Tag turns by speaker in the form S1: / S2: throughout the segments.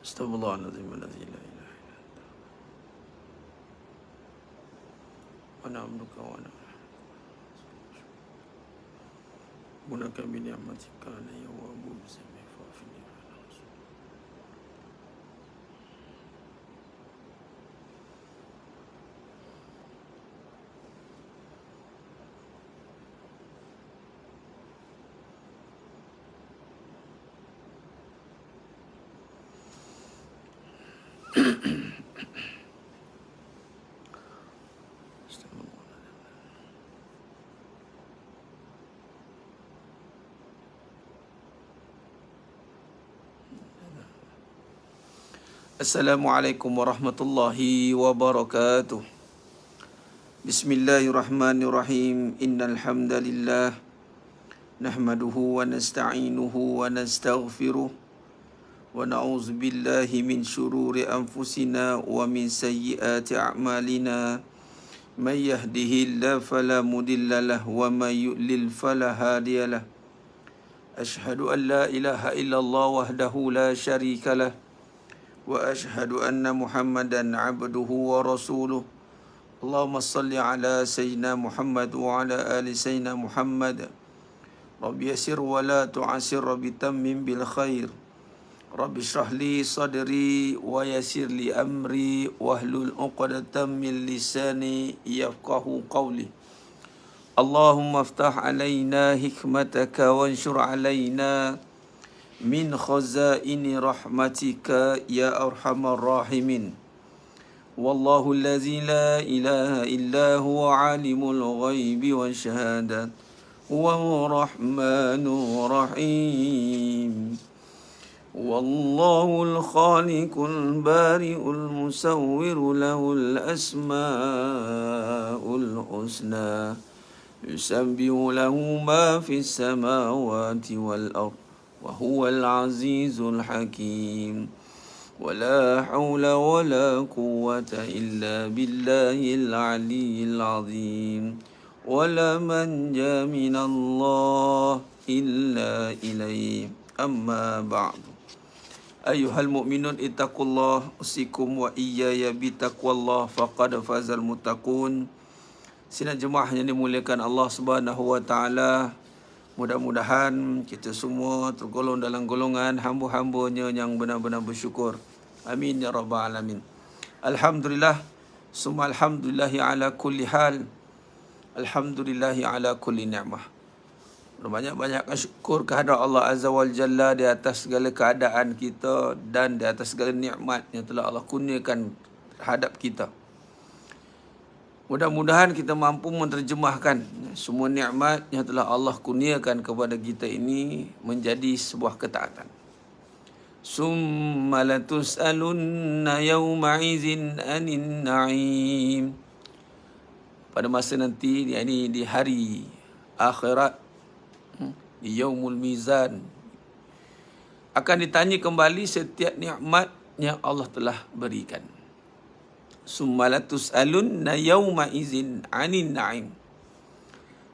S1: Astaghfirullahaladzim. La ilaha illa anta. Wa na'buduka wa na'buduka bi ni'matika alayya wa abu bismi fa'afini wa na'usu. Assalamualaikum warahmatullahi wabarakatuh. Bismillahirrahmanirrahim. Innal hamdalillah nahmaduhu wa nasta'inuhu wa nastaghfiruh wa na'udzu billahi min shururi anfusina wa min sayyiati a'malina. May yahdihillahu fala mudilla lahu wa may yudlil fala hadiya lahu. Asyhadu an la ilaha illallah wahdahu la syarika lahu wa ashhadu anna Muhammadan abduhu wa rasuluh. Allahumma salli ala sayyidina Muhammad wa ala ali sayyidina Muhammad. Rabbi yasir wa la tu'asir, Rabbi tammim bil khair. Rabbi shrah li sadri wa yasir li amri wahlul 'uqdatam min lisani yafqahu qawli. Allahumma aftah alaina hikmataka wanshur alaina min khazaini rahmatika ya arhamar rahimin. Wallahu allazi la ilaha illa huwa alimul ghaibi wa syahadat wa rahmanur rahim. Wallahul khaliqul bari'ul musawwiru lahul asma'ul husna. Yusabbihu lahu ma fis samawati wal ardh wa huwal azizul hakim. Wala haula wala quwwata illa billahil aliyyil azim. Wala manja minallah illa ilayhi. Amma ba'du. Ayuhal mu'minun ittaqullah usikum wa iyaya bitaqwallah faqad fazal muttaqun. Sidang jemaah yang dimuliakan Allah Subhanahu wa taala, mudah-mudahan kita semua tergolong dalam golongan hamba-hambanya yang benar-benar bersyukur. Amin ya rabbal alamin. Alhamdulillah, summa alhamdulillahi ala kulli hal. Alhamdulillahi ala kulli ni'mah. Banyak-banyakkan syukur kehadrat Allah Azza wa Jalla di atas segala keadaan kita dan di atas segala nikmat yang telah Allah kurniakan terhadap kita. Mudah-mudahan kita mampu menerjemahkan semua nikmat yang telah Allah kurniakan kepada kita ini menjadi sebuah ketaatan. Summa latus'alunna yawma izin anin na'im. Pada masa nanti, yakni di hari akhirat, di yaumul mizan, akan ditanya kembali setiap nikmat yang Allah telah berikan. Summa latus'alunna yawma izin anin na'im.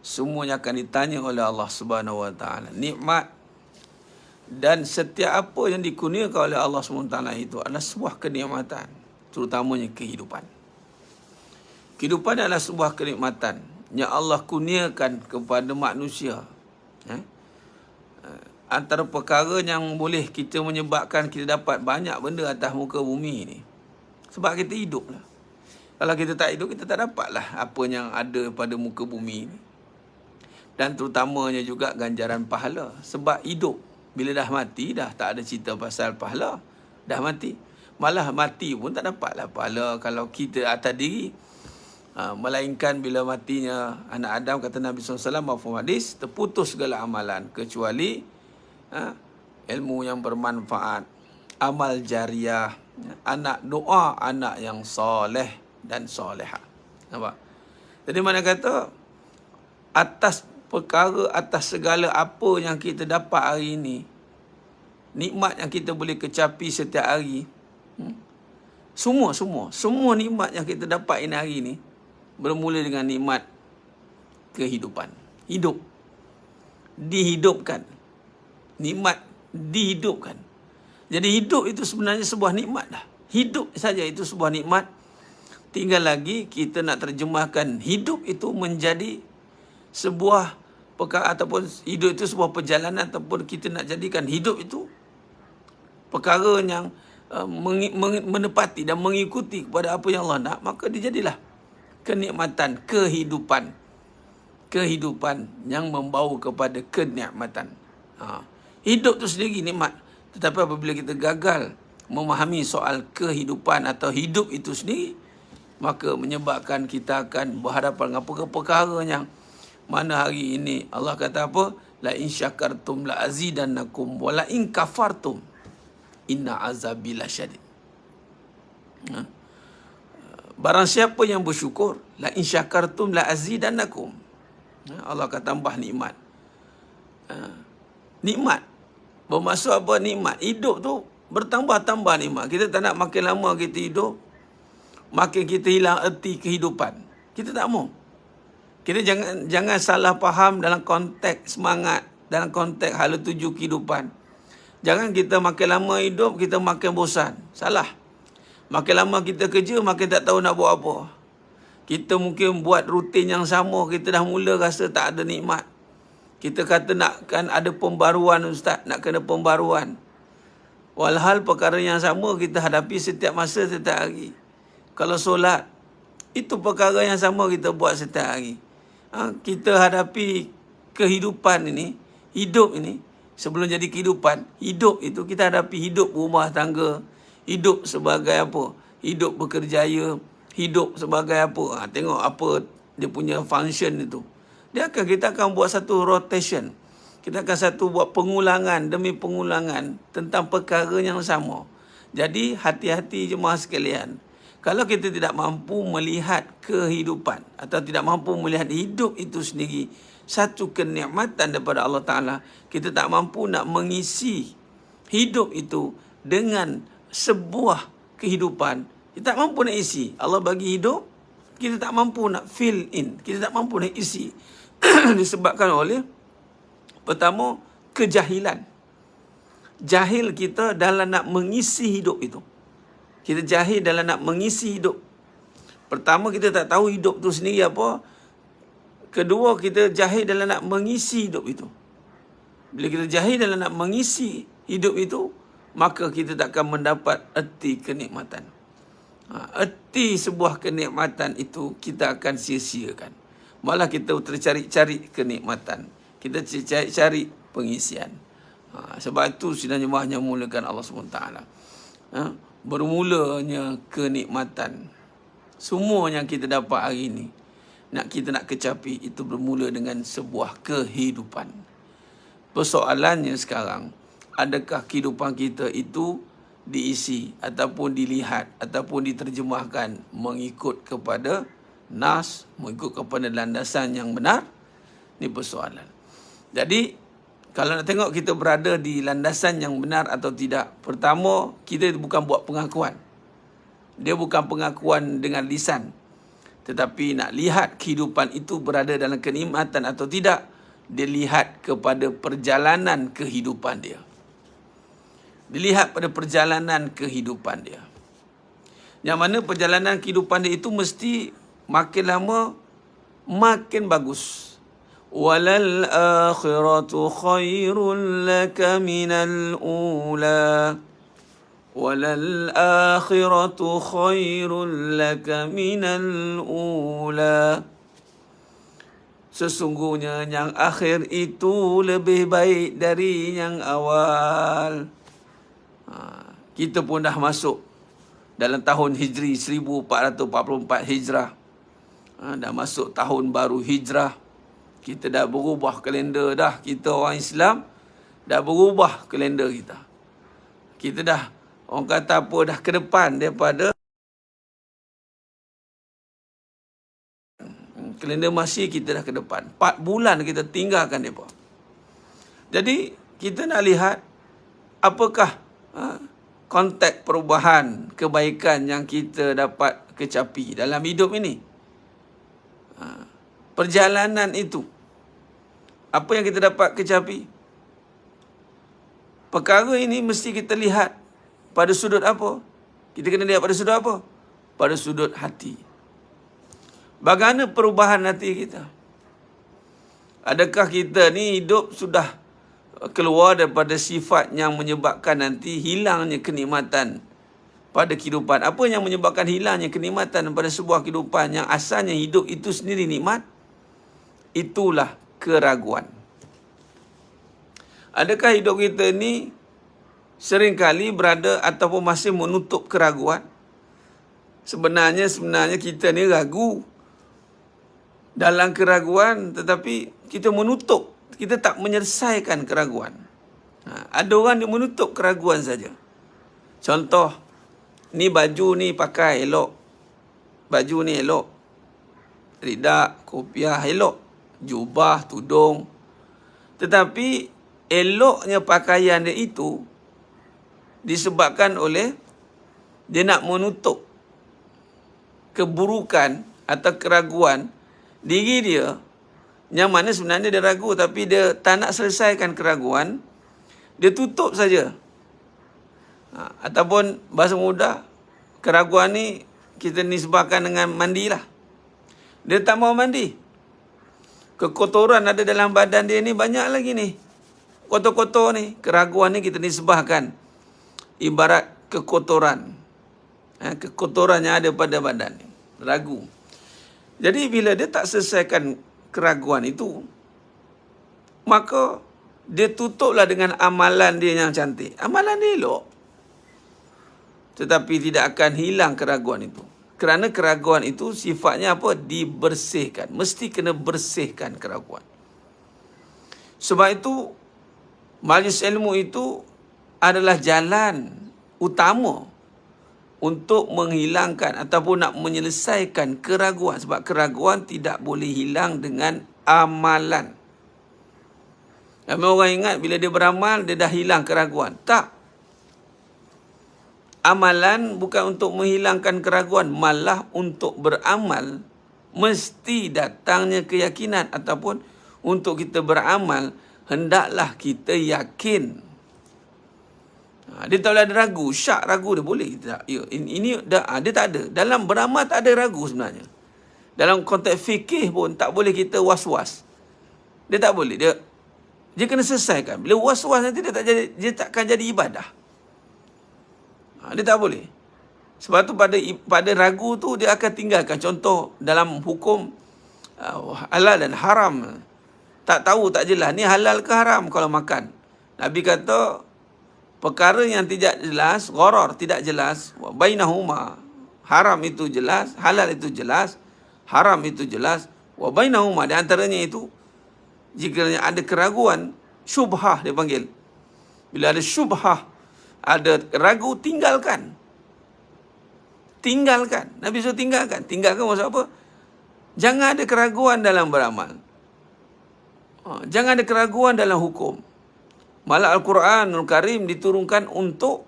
S1: Semuanya akan ditanya oleh Allah Subhanahu wa taala. Nikmat dan setiap apa yang dikurniakan oleh Allah Subhanahu wa taala itu adalah sebuah kenikmatan, terutamanya kehidupan. Kehidupan adalah sebuah kenikmatan yang Allah kurniakan kepada manusia. Antara perkara yang boleh kita menyebabkan kita dapat banyak benda atas muka bumi ni, sebab kita hidup lah. Kalau kita tak hidup, kita tak dapat lah apa yang ada pada muka bumi ni. Dan terutamanya juga ganjaran pahala. Sebab hidup, bila dah mati, dah tak ada cerita pasal pahala. Dah mati. Malah mati pun tak dapat lah pahala kalau kita atas diri. Melainkan bila matinya anak Adam, kata Nabi SAW, mafhum hadis, terputus segala amalan. Kecuali ilmu yang bermanfaat, amal jariah, anak doa, anak yang soleh dan soleha. Nampak? Jadi mana kata, atas perkara, atas segala apa yang kita dapat hari ini, nikmat yang kita boleh kecapi setiap hari, semua nikmat yang kita dapat ini hari ini bermula dengan nikmat kehidupan. Hidup, dihidupkan. Nikmat dihidupkan. Jadi hidup itu sebenarnya sebuah nikmat dah. Hidup saja itu sebuah nikmat. Tinggal lagi kita nak terjemahkan hidup itu menjadi sebuah perkara, ataupun hidup itu sebuah perjalanan, ataupun kita nak jadikan hidup itu perkara yang menepati dan mengikuti kepada apa yang Allah nak, maka dia jadilah kenikmatan, kehidupan. Kehidupan yang membawa kepada kenikmatan. Hidup itu sendiri nikmat. Tetapi apabila kita gagal memahami soal kehidupan atau hidup itu sendiri, maka menyebabkan kita akan berhadapan dengan perkara yang mana hari ini Allah kata apa? La in syakartum la azidannakum wa la in kafartum inna azabi lasyadid. Barang siapa yang bersyukur, la in syakartum la azidannakum. Allah akan tambah nikmat. Nikmat. Bermaksud apa nikmat? Hidup tu bertambah-tambah nikmat. Kita tak nak makin lama kita hidup, makin kita hilang erti kehidupan. Kita tak mau. Kita jangan salah faham dalam konteks semangat, dalam konteks hala tuju kehidupan. Jangan kita makin lama hidup, kita makin bosan. Salah. Makin lama kita kerja, makin tak tahu nak buat apa. Kita mungkin buat rutin yang sama, kita dah mula rasa tak ada nikmat. Kita kata nakkan ada pembaruan ustaz, nak kena pembaruan. Walhal perkara yang sama kita hadapi setiap masa, setiap hari. Kalau solat, itu perkara yang sama kita buat setiap hari. Kita hadapi kehidupan ini, hidup ini, sebelum jadi kehidupan, hidup itu kita hadapi hidup rumah tangga, hidup sebagai apa? Hidup berkerjaya, hidup sebagai apa? Tengok apa dia punya function itu. Kita akan buat satu rotation. Kita akan buat pengulangan demi pengulangan tentang perkara yang sama. Jadi hati-hati jemaah sekalian. Kalau kita tidak mampu melihat kehidupan atau tidak mampu melihat hidup itu sendiri satu kenikmatan daripada Allah Ta'ala, kita tak mampu nak mengisi hidup itu dengan sebuah kehidupan. Kita tak mampu nak isi. Allah bagi hidup, kita tak mampu nak fill in. Kita tak mampu nak isi. Disebabkan oleh, pertama, kejahilan. Jahil kita dalam nak mengisi hidup itu. Kita jahil dalam nak mengisi hidup. Pertama, kita tak tahu hidup tu sendiri apa. Kedua, kita jahil dalam nak mengisi hidup itu. Bila kita jahil dalam nak mengisi hidup itu, maka kita tak akan mendapat erti kenikmatan. Erti sebuah kenikmatan itu kita akan sia-siakan. Malah kita tercari-cari kenikmatan. Kita cari-cari pengisian. Sebab itu sebenarnya jemaahnya mulakan Allah SWT. Bermulanya kenikmatan. Semua yang kita dapat hari ini, kita nak kecapi, itu bermula dengan sebuah kehidupan. Persoalannya sekarang, adakah kehidupan kita itu diisi ataupun dilihat ataupun diterjemahkan mengikut kepada nas, mengikut kepada landasan yang benar? Ini persoalan. Jadi kalau nak tengok kita berada di landasan yang benar atau tidak, pertama, kita bukan buat pengakuan. Dia bukan pengakuan dengan lisan. Tetapi nak lihat kehidupan itu berada dalam kenikmatan atau tidak, dia lihat kepada perjalanan kehidupan dia. Dilihat pada perjalanan kehidupan dia. Yang mana perjalanan kehidupan dia itu mesti makin lama makin bagus. Walal akhiratu khairul laka minal ula. Walal akhiratu khairul laka minal ula. Sesungguhnya yang akhir itu lebih baik dari yang awal. Kita pun dah masuk dalam tahun Hijri 1444 Hijrah. Dah masuk tahun baru Hijrah. Kita dah berubah kalender dah. Kita orang Islam dah berubah kalender kita. Kita dah, orang kata apa, dah ke depan daripada kalender Masih, kita dah ke depan. 4 bulan kita tinggalkan mereka. Jadi kita nak lihat apakah konteks perubahan kebaikan yang kita dapat kecapi dalam hidup ini. Perjalanan itu, apa yang kita dapat kecapi? Perkara ini mesti kita lihat pada sudut apa? Kita kena lihat pada sudut apa? Pada sudut hati. Bagaimana perubahan hati kita? Adakah kita ni hidup sudah keluar daripada sifat yang menyebabkan nanti hilangnya kenikmatan pada kehidupan? Apa yang menyebabkan hilangnya kenikmatan pada sebuah kehidupan yang asalnya hidup itu sendiri nikmat? Itulah keraguan. Adakah hidup kita ni seringkali berada ataupun masih menutup keraguan? Sebenarnya kita ni ragu dalam keraguan, tetapi kita menutup, kita tak menyelesaikan keraguan. Ada orang dia menutup keraguan saja. Contoh, ni baju ni pakai elok, baju ni elok, ridak, kopiah elok, jubah, tudung. Tetapi eloknya pakaian dia itu disebabkan oleh dia nak menutup keburukan atau keraguan diri dia, yang mana sebenarnya dia ragu tapi dia tak nak selesaikan keraguan, dia tutup saja. Ataupun bahasa mudah, keraguan ni kita nisbahkan dengan mandilah. Dia tak mau mandi. Kekotoran ada dalam badan dia ni banyak lagi ni. Kotor-kotor ni. Keraguan ni kita nisbahkan ibarat kekotoran. Kekotoran yang ada pada badan ni. Ragu. Jadi bila dia tak selesaikan keraguan itu, maka dia tutuplah dengan amalan dia yang cantik. Amalan dia elok. Tetapi tidak akan hilang keraguan itu. Kerana keraguan itu sifatnya apa? Dibersihkan. Mesti kena bersihkan keraguan. Sebab itu, majlis ilmu itu adalah jalan utama untuk menghilangkan ataupun nak menyelesaikan keraguan. Sebab keraguan tidak boleh hilang dengan amalan. Ramai orang ingat bila dia beramal, dia dah hilang keraguan. Tak. Amalan bukan untuk menghilangkan keraguan. Malah untuk beramal, mesti datangnya keyakinan. Ataupun untuk kita beramal, hendaklah kita yakin. Dia tak boleh ada ragu. Syak ragu dia boleh. Tak. Ya, dia tak ada. Dalam beramal tak ada ragu sebenarnya. Dalam konteks fikih pun tak boleh kita was-was. Dia tak boleh. Dia kena selesaikan. Bila was-was nanti dia takkan jadi ibadah. Dia tak boleh. Sebab tu pada ragu tu dia akan tinggalkan. Contoh dalam hukum halal dan haram. Tak tahu, tak jelas. Ni halal ke haram kalau makan. Nabi kata, perkara yang tidak jelas, gharar, tidak jelas, bainahuma, haram itu jelas, halal itu jelas, haram itu jelas, wa bainahuma, di antaranya itu, jika ada keraguan, syubhah dia panggil. Bila ada syubhah, ada ragu, tinggalkan. Tinggalkan. Nabi suruh tinggalkan. Tinggalkan maksud apa? Jangan ada keraguan dalam beramal. Jangan ada keraguan dalam hukum. Malah Al-Quranul Karim diturunkan untuk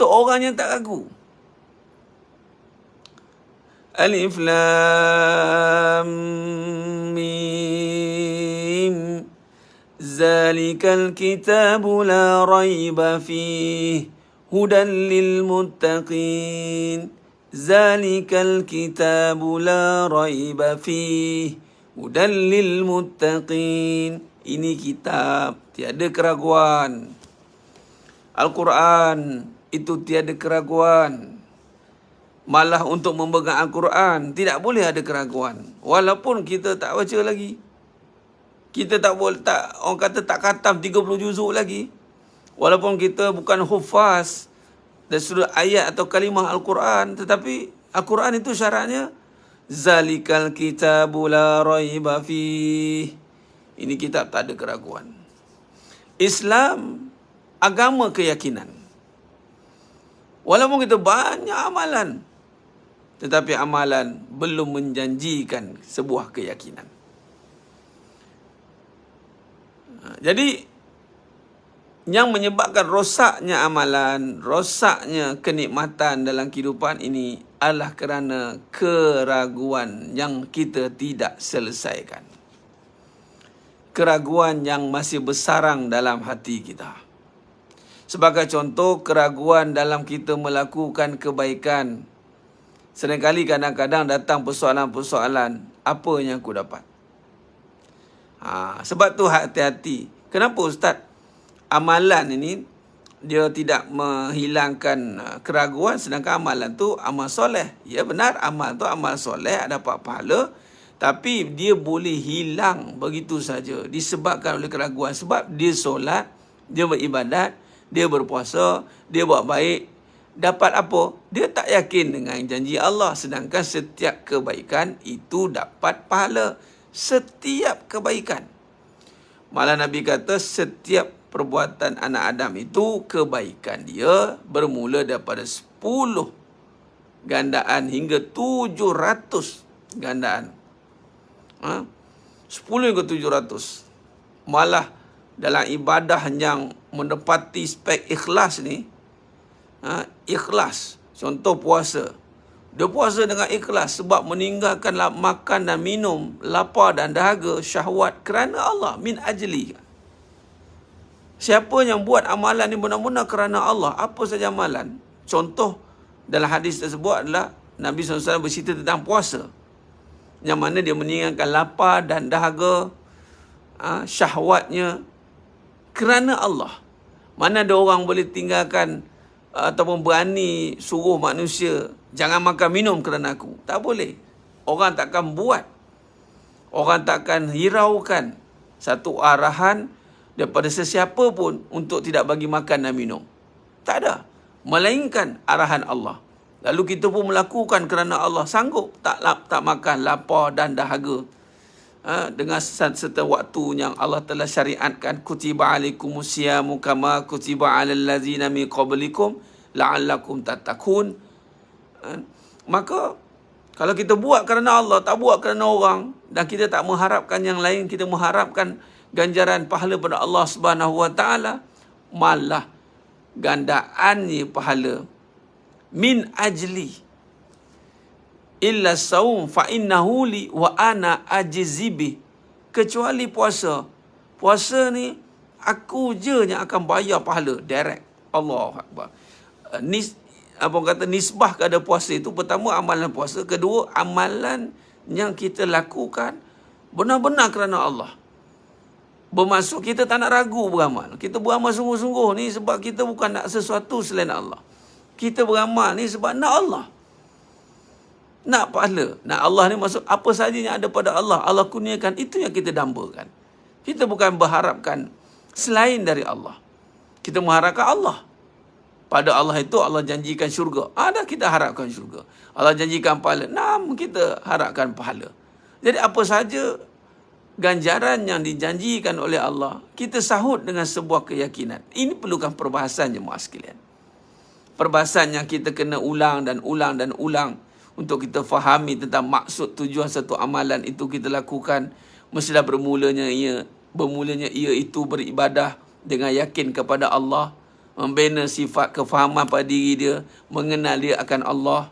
S1: orang yang tak ragu. Alif Lam Mim. Zalikal kitabu la raiba fih. Hudan lil muttaqin. Zalikal kitabu la raiba fih. Hudan lil muttaqin. Ini kitab, tiada keraguan. Al-Quran, itu tiada keraguan. Malah untuk memegang Al-Quran, tidak boleh ada keraguan. Walaupun kita tak baca lagi. Kita orang kata tak khatam 30 juzuk lagi. Walaupun kita bukan hufaz dari sudut ayat atau kalimah Al-Quran. Tetapi Al-Quran itu syaratnya, Zalikal kitabu la raiba fih. Ini kitab tak ada keraguan. Islam, agama keyakinan. Walaupun kita banyak amalan, tetapi amalan belum menjanjikan sebuah keyakinan. Jadi, yang menyebabkan rosaknya amalan, rosaknya kenikmatan dalam kehidupan ini adalah kerana keraguan yang kita tidak selesaikan. Keraguan yang masih bersarang dalam hati kita. Sebagai contoh, keraguan dalam kita melakukan kebaikan. Seringkali kadang-kadang datang persoalan-persoalan, apa yang aku dapat? Sebab tu hati-hati. Kenapa Ustaz? Amalan ini dia tidak menghilangkan keraguan, sedangkan amalan tu amal soleh. Ya benar, amal tu amal soleh, dapat pahala. Tapi dia boleh hilang begitu saja disebabkan oleh keraguan. Sebab dia solat, dia beribadat, dia berpuasa, dia buat baik. Dapat apa? Dia tak yakin dengan janji Allah. Sedangkan setiap kebaikan itu dapat pahala. Setiap kebaikan. Malah Nabi kata setiap perbuatan anak Adam itu kebaikan dia bermula daripada 10 gandaan hingga 700 gandaan. 10 hingga 700. Malah dalam ibadah yang menepati spek ikhlas ni, ikhlas. Contoh puasa. Dia puasa dengan ikhlas sebab meninggalkan makan dan minum, lapar dan dahaga, syahwat kerana Allah, min ajli. Siapa yang buat amalan ni benar-benar kerana Allah, apa saja amalan. Contoh dalam hadis tersebut adalah Nabi SAW bercerita tentang puasa. Yang mana dia meninggalkan lapar dan dahaga, syahwatnya kerana Allah. Mana ada orang boleh tinggalkan ataupun berani suruh manusia jangan makan minum kerana aku? Tak boleh. Orang takkan buat. Orang takkan hiraukan satu arahan daripada sesiapa pun untuk tidak bagi makan dan minum. Tak ada. Melainkan arahan Allah. Lalu kita pun melakukan kerana Allah. Sanggup tak makan, lapar dan dahaga. Dengan serta waktu yang Allah telah syariatkan. Kutiba alaikumusyamu kama kutiba alal ladzina min qablikum la'allakum tattaqun. Maka kalau kita buat kerana Allah, tak buat kerana orang, dan kita tak mengharapkan yang lain, kita mengharapkan ganjaran pahala pada Allah Subhanahu Wa Taala, malah gandaannya pahala. Min ajli illa saum fa innahu li wa ana ajzibi. Kecuali puasa. Puasa ni aku je yang akan bayar pahala direct. Allahu akbar. Nisbah kepada puasa itu, pertama amalan puasa, kedua amalan yang kita lakukan benar-benar kerana Allah. Bermaksud kita tak nak ragu beramal. Kita beramal sungguh-sungguh ni sebab kita bukan nak sesuatu selain Allah. Kita beramal ni sebab nak Allah. Nak pahala. Nak Allah ni maksud apa sahaja yang ada pada Allah, Allah kurniakan, itu yang kita dambakan. Kita bukan berharapkan selain dari Allah. Kita mengharapkan Allah. Pada Allah itu Allah janjikan syurga. Ada kita harapkan syurga. Allah janjikan pahala. Kita harapkan pahala. Jadi apa sahaja ganjaran yang dijanjikan oleh Allah, kita sahut dengan sebuah keyakinan. Ini perlukan perbahasan jemaah sekalian. Perbahasan yang kita kena ulang dan ulang dan ulang untuk kita fahami tentang maksud tujuan satu amalan itu kita lakukan. Mestilah bermulanya ia itu beribadah dengan yakin kepada Allah, membina sifat kefahaman pada diri dia, mengenal dia akan Allah.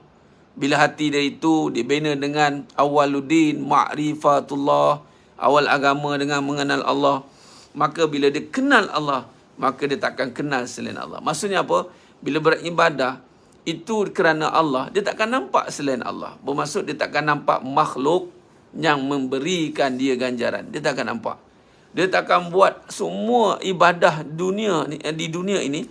S1: Bila hati dia itu dibina dengan awaluddin ma'rifatullah, awal agama dengan mengenal Allah, maka bila dia kenal Allah, maka dia takkan kenal selain Allah. Maksudnya apa? Bila beribadah itu kerana Allah, dia takkan nampak selain Allah. Bermaksud dia takkan nampak makhluk yang memberikan dia ganjaran. Dia takkan nampak. Dia takkan buat semua ibadah dunia di dunia ini.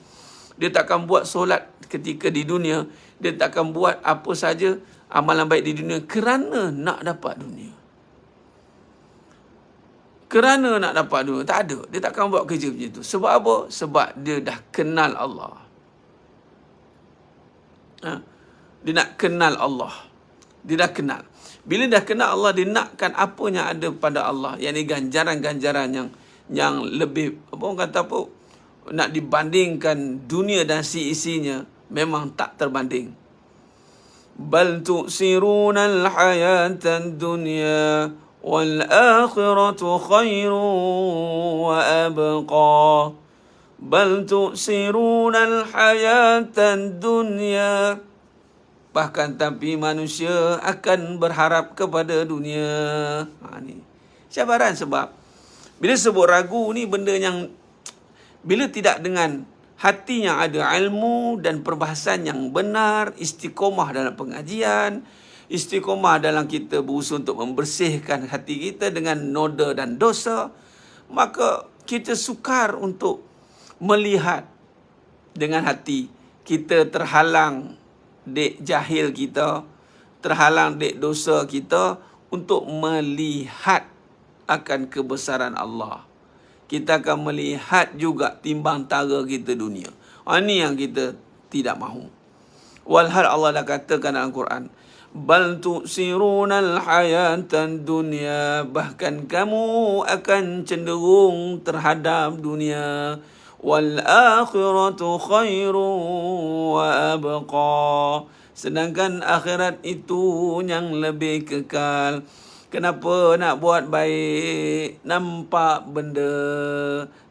S1: Dia takkan buat solat ketika di dunia. Dia takkan buat apa saja amalan baik di dunia kerana nak dapat dunia. Kerana nak dapat dunia. Tak ada. Dia takkan buat kerja macam itu. Sebab apa? Sebab dia dah kenal Allah. Dia nak kenal Allah. Dia dah kenal. Bila dah kenal Allah, dia nakkan apa yang ada pada Allah. Yang ni ganjaran-ganjaran yang lebih, apa orang kata apa, nak dibandingkan dunia dan si-isinya, memang tak terbanding. Bal tu'siruna al-hayatan dunya wal akhiratu khairun wa abqa. Bal tu'siruna al-hayatan dunya. Bahkan tapi manusia akan berharap kepada dunia. Ni cabaran. Sebab bila sebut ragu ni benda yang bila tidak dengan hati yang ada ilmu dan perbahasan yang benar, istiqomah dalam pengajian, istiqomah dalam kita berusaha untuk membersihkan hati kita dengan noda dan dosa, maka kita sukar untuk melihat dengan hati. Kita terhalang dek jahil kita, terhalang dek dosa kita untuk melihat akan kebesaran Allah. Kita akan melihat juga timbang tara kita dunia. Ini yang kita tidak mahu. Walhal Allah dah katakan dalam Quran, bal tu'sirunal hayatan dunya, bahkan kamu akan cenderung terhadap dunia. Wal akhiratu khairun wa abqa, sedangkan akhirat itu yang lebih kekal. Kenapa nak buat baik, nampak benda,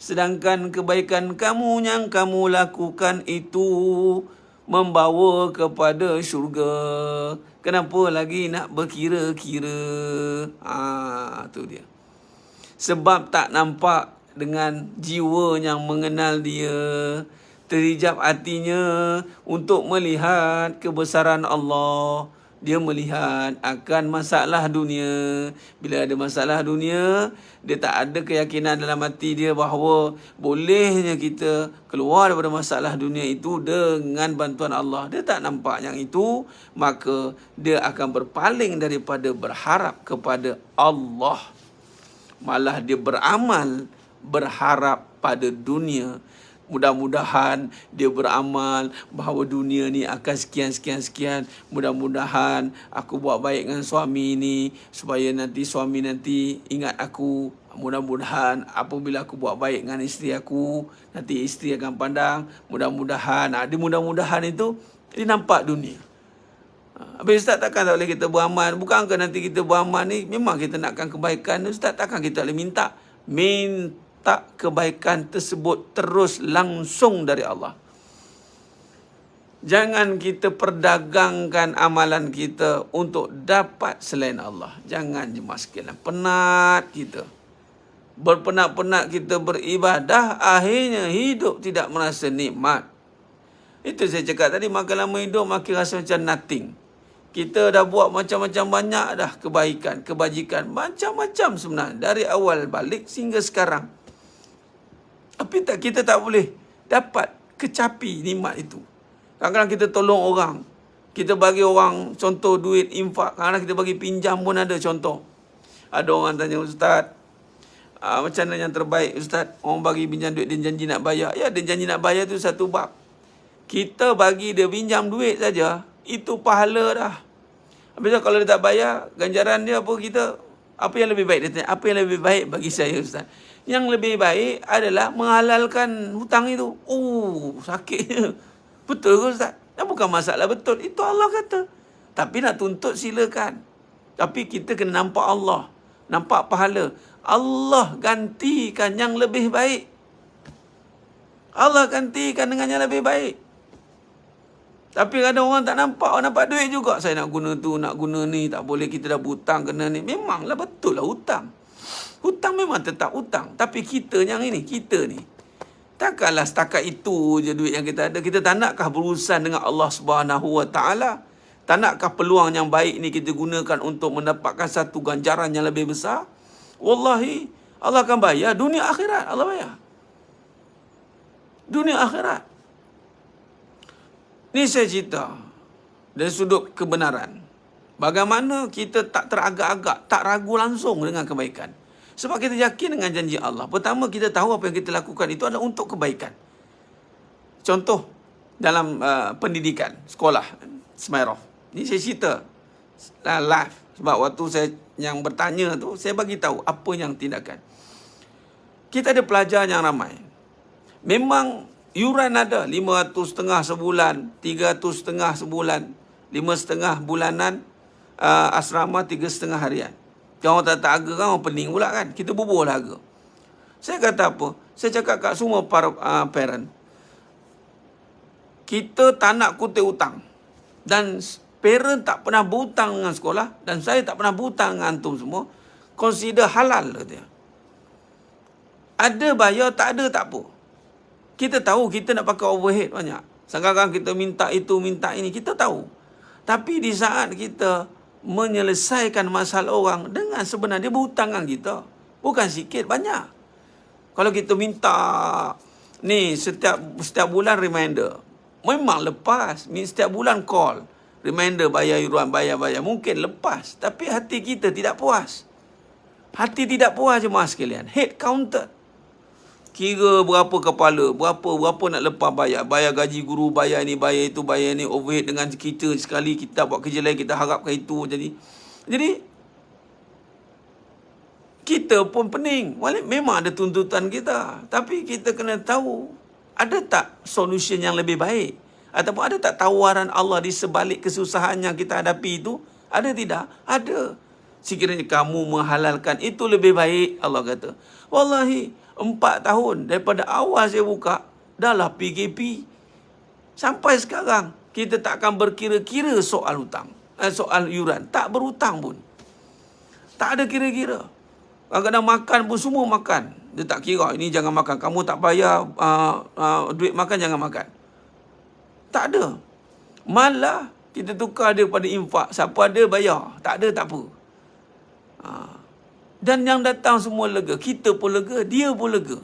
S1: sedangkan kebaikan kamu yang kamu lakukan itu membawa kepada syurga. Kenapa lagi nak berkira-kira? Tu dia. Sebab tak nampak dengan jiwa yang mengenal dia, terhijab hatinya untuk melihat kebesaran Allah. Dia melihat akan masalah dunia. Bila ada masalah dunia, dia tak ada keyakinan dalam hati dia bahawa bolehnya kita keluar daripada masalah dunia itu dengan bantuan Allah. Dia tak nampak yang itu, maka dia akan berpaling daripada berharap kepada Allah. Malah dia beramal berharap pada dunia. Mudah-mudahan dia beramal bahawa dunia ni akan sekian. Mudah-mudahan aku buat baik dengan suami ni supaya nanti suami nanti ingat aku. Mudah-mudahan apabila aku buat baik dengan isteri aku, nanti isteri akan pandang. Mudah-mudahan. Dia mudah-mudahan itu dia nampak dunia. Habis Ustaz, takkan tak boleh kita beramal? Bukankah nanti kita beramal ni memang kita nakkan kebaikan? Ustaz, takkan kita boleh minta kebaikan tersebut terus langsung dari Allah. Jangan kita perdagangkan amalan kita untuk dapat selain Allah. Jangan jemaah sekalian. Penat kita. Berpenat-penat kita beribadah, akhirnya hidup tidak merasa nikmat. Itu saya cakap tadi, makin lama hidup makin rasa macam nothing. Kita dah buat macam-macam banyak dah kebaikan, kebajikan. Macam-macam sebenarnya. Dari awal balik sehingga sekarang. Tapi kita tak boleh dapat kecapi nikmat itu. Kadang-kadang kita tolong orang. Kita bagi orang contoh duit infak. Kadang-kadang kita bagi pinjam pun ada contoh. Ada orang tanya, Ustaz, macam mana yang terbaik Ustaz? Orang bagi pinjam duit, dia janji nak bayar. Ya, dia janji nak bayar tu satu bab. Kita bagi dia pinjam duit saja, itu pahala dah. Habis tu kalau dia tak bayar, ganjaran dia apa kita? Apa yang lebih baik? Dia tanya, apa yang lebih baik bagi saya Ustaz? Yang lebih baik adalah menghalalkan hutang itu. Sakitnya. Betul ke Ustaz? Bukan masalah betul. Itu Allah kata. Tapi nak tuntut silakan. Tapi kita kena nampak Allah. Nampak pahala. Allah gantikan yang lebih baik. Allah gantikan dengan yang lebih baik. Tapi kadang orang tak nampak. Orang nampak duit juga. Saya nak guna tu, nak guna ni. Tak boleh, kita dah berhutang kena ni. Memanglah betul lah hutang. Hutang memang tetap hutang. Tapi kita yang ini, kita ni. Takkanlah setakat itu je duit yang kita ada. Kita tak nakkah berurusan dengan Allah SWT? Tak nakkah peluang yang baik ni kita gunakan untuk mendapatkan satu ganjaran yang lebih besar? Wallahi, Allah akan bayar dunia akhirat. Allah bayar. Dunia akhirat. Ni saya cerita dari sudut kebenaran. Bagaimana kita tak teragak-agak, tak ragu langsung dengan kebaikan. Sebab kita yakin dengan janji Allah. Pertama, kita tahu apa yang kita lakukan itu adalah untuk kebaikan. Contoh, dalam pendidikan, sekolah, Smirnoff. Ini saya cerita live. Sebab waktu saya yang bertanya tu, saya bagi tahu apa yang tindakan. Kita ada pelajar yang ramai. Memang yuran ada, 500 setengah sebulan, 300 setengah sebulan, 5 setengah bulanan, asrama 3 setengah harian. Kalau orang tak harga kan, orang pening pula kan. Kita bubuh lah harga. Saya kata apa? Saya cakap kat semua para parent. Kita tak nak kutip hutang. Dan parent tak pernah berhutang dengan sekolah. Dan saya tak pernah berhutang dengan antum semua. Consider halal. Katanya. Ada bayar, tak ada tak apa. Kita tahu kita nak pakai overhead banyak. Sekarang kita minta itu, minta ini, kita tahu. Tapi di saat kita menyelesaikan masalah orang dengan sebenarnya berhutang dengan kita. Bukan sikit, banyak. Kalau kita minta ni setiap bulan reminder, memang lepas. Setiap bulan call, reminder bayar yuran, bayar. Mungkin lepas. Tapi hati kita tidak puas. Hati tidak puas jemaah sekalian. Head counted. Kira berapa kepala, berapa nak lepas bayar. Bayar gaji guru, bayar ni, bayar itu, bayar ni, overhead dengan kita. Sekali kita buat kerja lain, kita harapkan itu. Jadi kita pun pening. Memang ada tuntutan kita. Tapi kita kena tahu, ada tak solution yang lebih baik? Ataupun ada tak tawaran Allah di sebalik kesusahan yang kita hadapi itu? Ada tidak? Ada. Sekiranya kamu menghalalkan itu lebih baik, Allah kata. Wallahi, 4 tahun daripada awal saya buka, dah lah PKP. Sampai sekarang, kita tak akan berkira-kira soal hutang. Soal yuran. Tak berhutang pun. Tak ada kira-kira. Kadang-kadang makan pun semua makan. Dia tak kira, ini jangan makan. Kamu tak bayar duit makan, jangan makan. Tak ada. Malah, kita tukar dia pada infak. Siapa ada, bayar. Tak ada, tak apa. Dan yang datang semua lega. Kita pun lega, dia pun lega.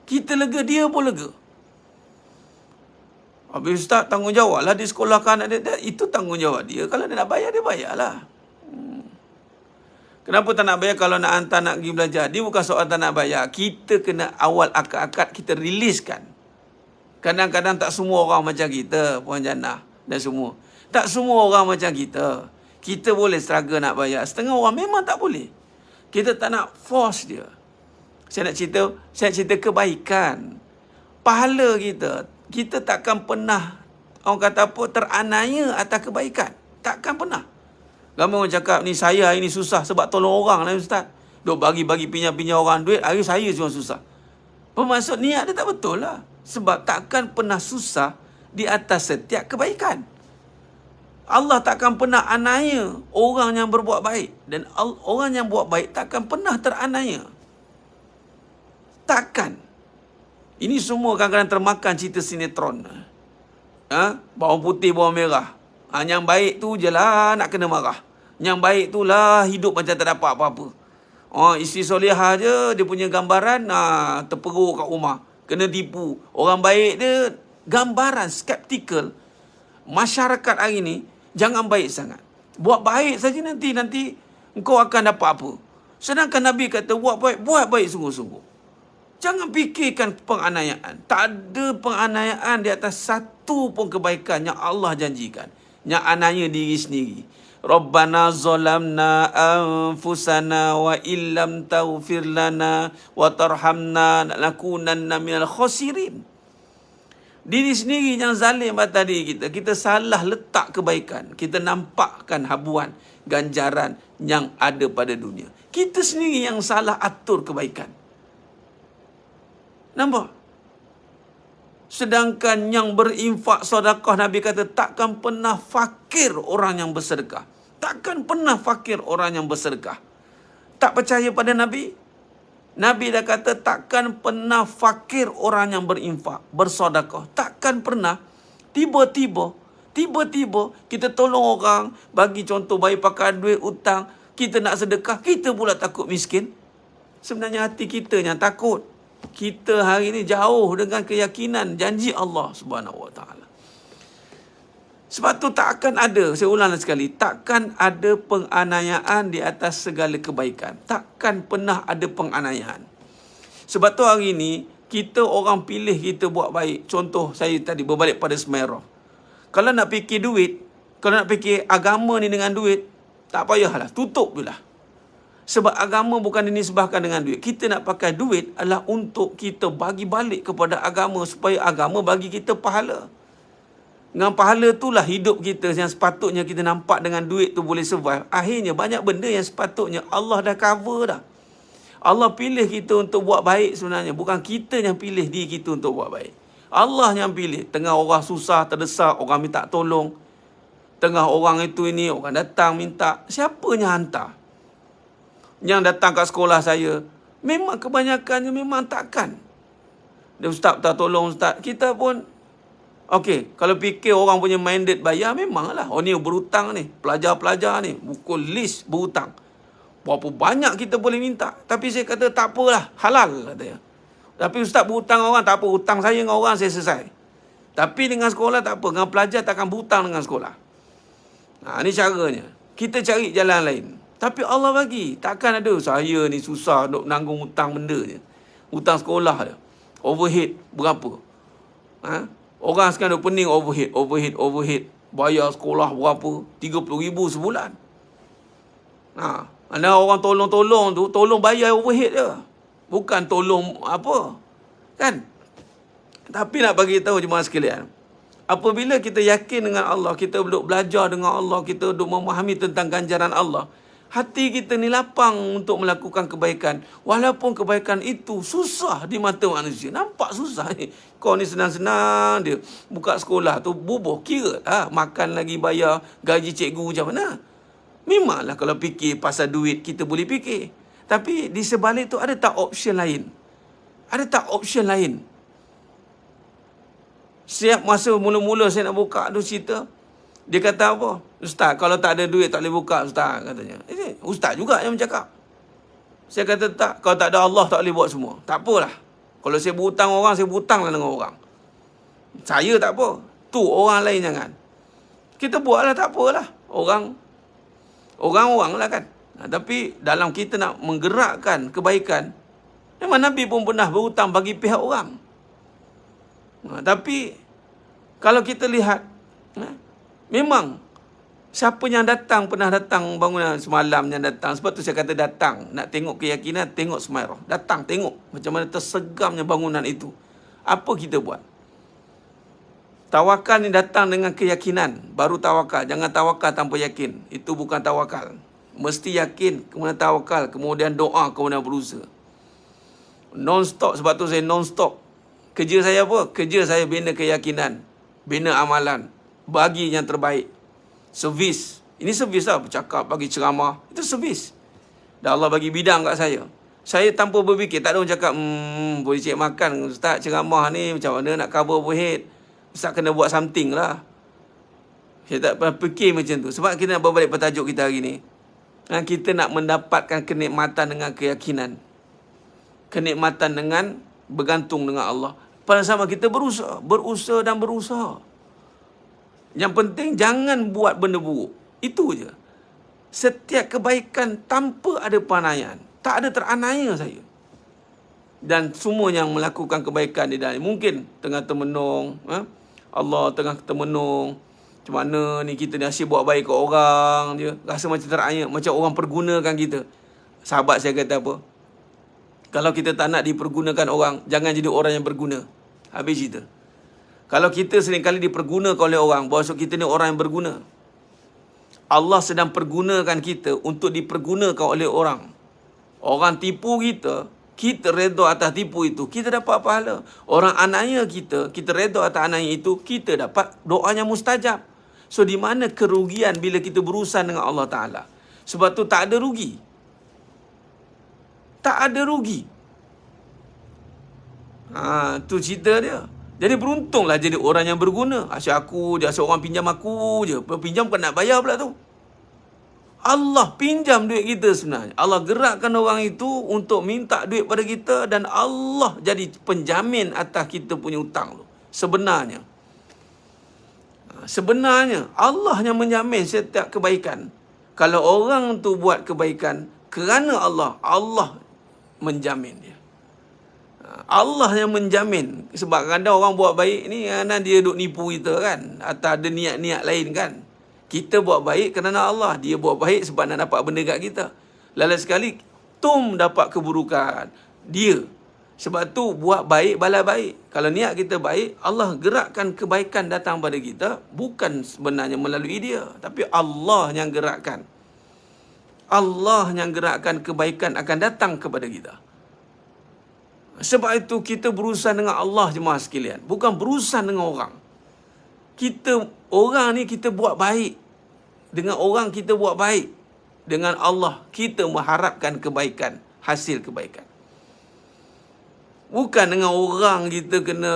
S1: Kita lega, dia pun lega. Habis Ustaz tanggungjawab lah di sekolahkan anak dia. Itu tanggungjawab dia. Kalau dia nak bayar, dia bayarlah. Kenapa tak nak bayar kalau nak hantar nak pergi belajar? Dia bukan soal tak nak bayar. Kita kena awal akad-akad kita riliskan. Kadang-kadang tak semua orang macam kita, Puan Jannah dan semua. Tak semua orang macam kita. Kita boleh struggle nak bayar. Setengah orang memang tak boleh. Kita tak nak force dia. Saya nak cerita kebaikan. Pahala kita. Kita takkan pernah, orang kata apa, teranaya atas kebaikan. Takkan pernah. Ramai orang cakap, ni saya hari ni susah sebab tolong orang lah Ustaz. Duk bagi-bagi pinjam orang duit, hari saya cuma susah. Bermaksud niat dia tak betul lah. Sebab takkan pernah susah di atas setiap kebaikan. Allah takkan pernah anaya orang yang berbuat baik. Dan orang yang buat baik takkan pernah teranaya. Takkan. Ini semua kadang-kadang termakan cerita sinetron. Bawang putih, bawang merah. Yang baik tu je lah nak kena marah. Yang baik tu lah hidup macam tak dapat apa-apa. Isteri solehah je, dia punya gambaran terperuk kat rumah. Kena tipu. Orang baik dia, gambaran skeptikal. Masyarakat hari ni, jangan baik sangat. Buat baik saja nanti engkau akan dapat apa. Sedangkan Nabi kata buat baik sungguh-sungguh. Jangan fikirkan penganiayaan. Tak ada penganiayaan di atas satu pun kebaikan yang Allah janjikan. Yang anaya diri sendiri. Rabbana zalamna anfusana wa illam taghfir lana wa tarhamna lanakunanna minal khasirin. Diri sendiri yang zalim atas diri kita. Kita salah letak kebaikan. Kita nampakkan habuan, ganjaran yang ada pada dunia. Kita sendiri yang salah atur kebaikan. Nampak? Sedangkan yang berinfak sedekah, Nabi kata takkan pernah fakir orang yang bersedekah. Takkan pernah fakir orang yang bersedekah. Tak percaya pada Nabi? Nabi dah kata takkan pernah fakir orang yang berinfak, bersedekah. Takkan pernah. Tiba-tiba kita tolong orang, bagi contoh bagi pakai duit hutang, kita nak sedekah, kita pula takut miskin. Sebenarnya hati kita yang takut. Kita hari ini jauh dengan keyakinan janji Allah Subhanahu Wa Taala. Sebab tu tak akan ada, saya ulang sekali, takkan ada penganiayaan di atas segala kebaikan. Takkan pernah ada penganiayaan. Sebab tu hari ini kita orang pilih kita buat baik. Contoh saya tadi berbalik pada Semeru. Kalau nak fikir duit, kalau nak fikir agama ni dengan duit, tak payahlah, tutup je lah. Sebab agama bukan dinisbahkan dengan duit. Kita nak pakai duit adalah untuk kita bagi balik kepada agama supaya agama bagi kita pahala. Dengan pahala itulah hidup kita yang sepatutnya kita nampak dengan duit tu boleh survive. Akhirnya banyak benda yang sepatutnya Allah dah cover dah. Allah pilih kita untuk buat baik sebenarnya. Bukan kita yang pilih diri kita untuk buat baik. Allah yang pilih. Tengah orang susah, terdesak, orang minta tolong. Tengah orang itu ini, orang datang minta. Siapa yang hantar? Yang datang kat sekolah saya, memang kebanyakannya memang takkan. Dia ustaz tolong ustaz. Kita pun okey, kalau fikir orang punya mandate bayar, memanglah. Oh ni berhutang ni, pelajar-pelajar ni, buku list berhutang. Berapa banyak kita boleh minta. Tapi saya kata tak apalah, halal katanya. Tapi ustaz berhutang orang, tak apa, hutang saya dengan orang saya selesai. Tapi dengan sekolah tak apa, dengan pelajar takkan berhutang dengan sekolah. Ni caranya. Kita cari jalan lain. Tapi Allah bagi. Takkan ada saya ni susah nak menanggung hutang benda je. Hutang sekolah je. Overhead berapa? Orang sekarang dah pening overhead. Bayar sekolah berapa? 30,000 sebulan. Ada orang tolong tu, tolong bayar overhead je. Bukan tolong apa. Kan? Tapi nak bagi tahu jemaah sekalian, apabila kita yakin dengan Allah, kita duduk belajar dengan Allah, kita duduk memahami tentang ganjaran Allah, hati kita ni lapang untuk melakukan kebaikan. Walaupun kebaikan itu susah di mata manusia. Nampak susah ni. Kau ni senang-senang dia. Buka sekolah tu bubuh. Kira makan lagi bayar gaji cikgu macam mana. Memanglah kalau fikir pasal duit kita boleh fikir. Tapi di sebalik tu ada tak option lain? Ada tak option lain? Siap masa mula-mula saya nak buka tu cerita. Dia kata apa? Ustaz, kalau tak ada duit tak boleh buka, Ustaz, katanya. Ustaz juga yang bercakap. Saya kata tak, kalau tak ada Allah tak boleh buat semua. Tak apalah. Kalau saya berhutang orang, saya berhutanglah dengan orang. Saya tak apa. Tu orang lain jangan. Kita buatlah, tak apalah. Orang lah kan. Tapi dalam kita nak menggerakkan kebaikan, memang Nabi pun pernah berhutang bagi pihak orang. Tapi kalau kita lihat, memang siapa yang datang, pernah datang bangunan semalam yang datang. Sebab tu saya kata datang. Nak tengok keyakinan, tengok Semairah. Datang, tengok macam mana tersegamnya bangunan itu. Apa kita buat? Tawakal ni datang dengan keyakinan. Baru tawakal. Jangan tawakal tanpa yakin. Itu bukan tawakal. Mesti yakin, kemudian tawakal, kemudian doa, kemudian berusaha. Non-stop. Sebab tu saya non-stop. Kerja saya apa? Kerja saya bina keyakinan. Bina amalan. Bagi yang terbaik. Servis. Ini servis lah. Bercakap, bagi ceramah. Itu servis. Dan Allah bagi bidang kat saya. Saya tanpa berfikir. Tak ada orang cakap, boleh cik makan. Ustaz ceramah ni macam mana nak cover overhead. Ustaz kena buat something lah. Saya tak pernah fikir macam tu. Sebab kita nak berbalik petajuk kita hari ni. Kita nak mendapatkan kenikmatan dengan keyakinan. Kenikmatan dengan bergantung dengan Allah. Pada sama kita berusaha. Berusaha dan berusaha. Yang penting jangan buat benda buruk. Itu je. Setiap kebaikan tanpa ada penganiayaan. Tak ada teranaya saya. Dan semua yang melakukan kebaikan di dalam. Mungkin tengah termenung. Allah tengah termenung. Macam mana ni kita ni asyik buat baik ke orang je. Rasa macam teranaya. Macam orang pergunakan kita. Sahabat saya kata apa? Kalau kita tak nak dipergunakan orang, jangan jadi orang yang berguna. Habis cerita. Kalau kita seringkali dipergunakan oleh orang, maksud kita ni orang yang berguna. Allah sedang pergunakan kita untuk dipergunakan oleh orang. Orang tipu kita, kita redha atas tipu itu, kita dapat pahala. Orang anaya kita redha atas anaya itu, kita dapat doanya mustajab. So di mana kerugian bila kita berurusan dengan Allah Ta'ala? Sebab tu tak ada rugi. Tak ada rugi. Tu cerita dia. Jadi beruntunglah jadi orang yang berguna. Asyik aku, dia asyik orang pinjam aku je. Pinjam bukan nak bayar pula tu. Allah pinjam duit kita sebenarnya. Allah gerakkan orang itu untuk minta duit pada kita. Dan Allah jadi penjamin atas kita punya hutang tu. Sebenarnya Allah yang menjamin setiap kebaikan. Kalau orang tu buat kebaikan kerana Allah menjamin dia. Allah yang menjamin. Sebab kadang orang buat baik ni kerana dia duk nipu kita kan. Atau ada niat-niat lain kan. Kita buat baik kerana Allah. Dia buat baik sebab nak dapat benda kat kita. Lalu sekali dapat keburukan. Dia. Sebab tu buat baik balas baik. Kalau niat kita baik, Allah gerakkan kebaikan datang pada kita. Bukan sebenarnya melalui dia. Tapi Allah yang gerakkan. Allah yang gerakkan kebaikan akan datang kepada kita. Sebab itu kita berurusan dengan Allah jemaah sekalian. Bukan berurusan dengan orang. Orang ni kita buat baik. Dengan orang kita buat baik. Dengan Allah kita mengharapkan kebaikan. Hasil kebaikan. Bukan dengan orang kita kena,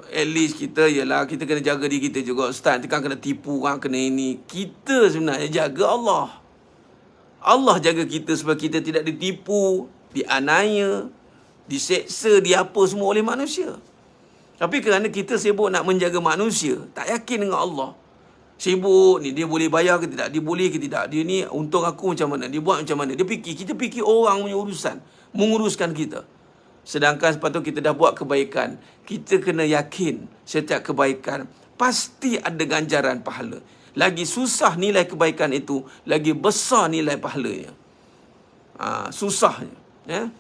S1: at least kita, ialah kita kena jaga diri kita juga. Ustaz, kita kan kena tipu orang, kena ini. Kita sebenarnya jaga Allah. Allah jaga kita supaya kita tidak ditipu, dianiaya, diseksa, diapa semua oleh manusia. Tapi kerana kita sibuk nak menjaga manusia, tak yakin dengan Allah. Sibuk ni, dia boleh bayar ke tidak, dia boleh ke tidak, dia ni untung aku macam mana, dia buat macam mana. Kita fikir orang punya urusan, menguruskan kita. Sedangkan sepatutnya kita dah buat kebaikan, kita kena yakin setiap kebaikan pasti ada ganjaran pahala. Lagi susah nilai kebaikan itu, lagi besar nilai pahalanya. Susahnya. Ya?